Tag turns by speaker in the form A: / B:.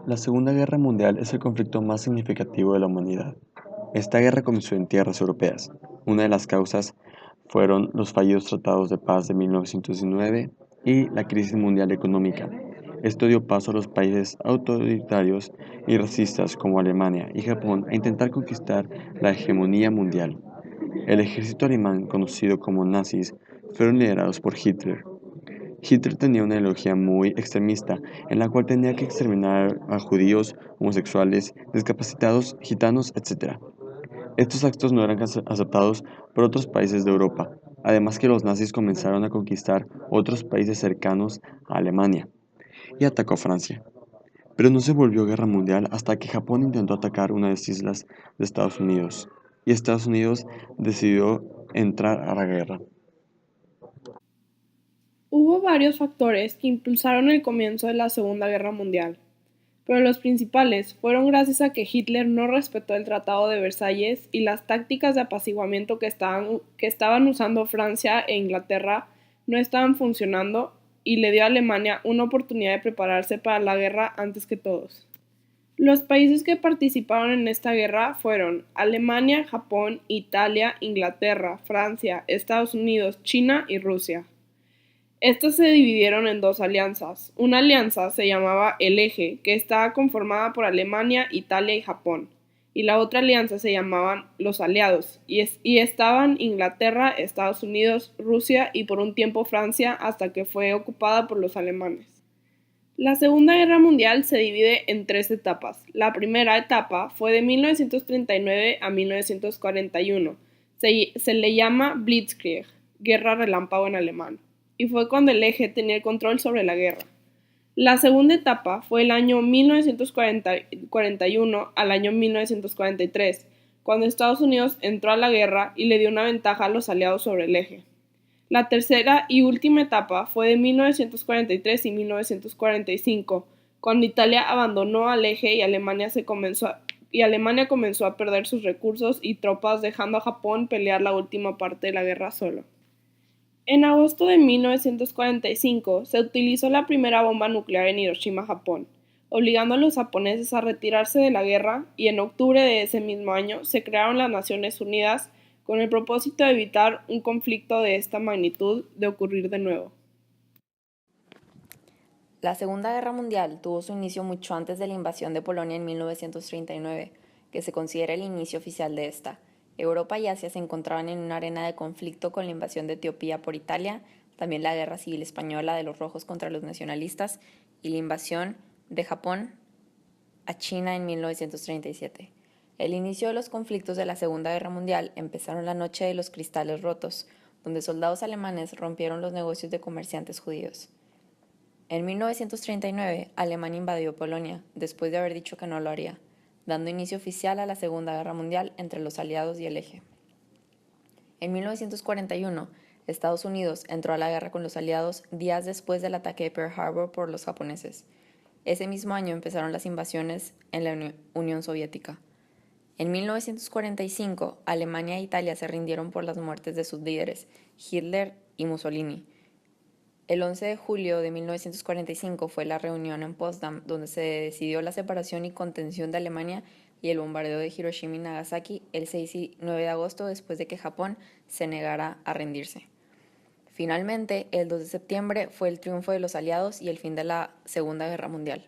A: La Segunda Guerra Mundial es el conflicto más significativo de la humanidad. Esta guerra comenzó en tierras europeas. Una de las causas fueron los fallidos tratados de paz de 1919 y la crisis mundial económica. Esto dio paso a los países autoritarios y racistas como Alemania y Japón a intentar conquistar la hegemonía mundial. El ejército alemán, conocido como nazis, fueron liderados por Hitler. Hitler tenía una ideología muy extremista, en la cual tenía que exterminar a judíos, homosexuales, discapacitados, gitanos, etc. Estos actos no eran aceptados por otros países de Europa, además que los nazis comenzaron a conquistar otros países cercanos a Alemania y atacó Francia. Pero no se volvió guerra mundial hasta que Japón intentó atacar una de las islas de Estados Unidos, y Estados Unidos decidió entrar a la guerra.
B: Hubo varios factores que impulsaron el comienzo de la Segunda Guerra Mundial, pero los principales fueron gracias a que Hitler no respetó el Tratado de Versalles y las tácticas de apaciguamiento que estaban usando Francia e Inglaterra no estaban funcionando y le dio a Alemania una oportunidad de prepararse para la guerra antes que todos. Los países que participaron en esta guerra fueron Alemania, Japón, Italia, Inglaterra, Francia, Estados Unidos, China y Rusia. Estas se dividieron en dos alianzas. Una alianza se llamaba el Eje, que estaba conformada por Alemania, Italia y Japón. Y la otra alianza se llamaban los Aliados, y estaban Inglaterra, Estados Unidos, Rusia y por un tiempo Francia hasta que fue ocupada por los alemanes. La Segunda Guerra Mundial se divide en tres etapas. La primera etapa fue de 1939 a 1941. Se le llama Blitzkrieg, guerra relámpago en alemán, y fue cuando el Eje tenía el control sobre la guerra. La segunda etapa fue el año 1941 al año 1943, cuando Estados Unidos entró a la guerra y le dio una ventaja a los aliados sobre el Eje. La tercera y última etapa fue de 1943 y 1945, cuando Italia abandonó al Eje y Alemania comenzó a perder sus recursos y tropas, dejando a Japón pelear la última parte de la guerra solo. En agosto de 1945 se utilizó la primera bomba nuclear en Hiroshima, Japón, obligando a los japoneses a retirarse de la guerra, y en octubre de ese mismo año se crearon las Naciones Unidas con el propósito de evitar un conflicto de esta magnitud de ocurrir de nuevo.
C: La Segunda Guerra Mundial tuvo su inicio mucho antes de la invasión de Polonia en 1939, que se considera el inicio oficial de esta. Europa y Asia se encontraban en una arena de conflicto con la invasión de Etiopía por Italia, también la Guerra Civil Española de los rojos contra los nacionalistas y la invasión de Japón a China en 1937. El inicio de los conflictos de la Segunda Guerra Mundial empezaron la noche de los cristales rotos, donde soldados alemanes rompieron los negocios de comerciantes judíos. En 1939, Alemania invadió Polonia, después de haber dicho que no lo haría, dando inicio oficial a la Segunda Guerra Mundial entre los aliados y el Eje. En 1941, Estados Unidos entró a la guerra con los aliados días después del ataque de Pearl Harbor por los japoneses. Ese mismo año empezaron las invasiones en la Unión Soviética. En 1945, Alemania e Italia se rindieron por las muertes de sus líderes, Hitler y Mussolini. El 11 de julio de 1945 fue la reunión en Potsdam, donde se decidió la separación y contención de Alemania y el bombardeo de Hiroshima y Nagasaki el 6 y 9 de agosto, después de que Japón se negara a rendirse. Finalmente, el 2 de septiembre fue el triunfo de los aliados y el fin de la Segunda Guerra Mundial.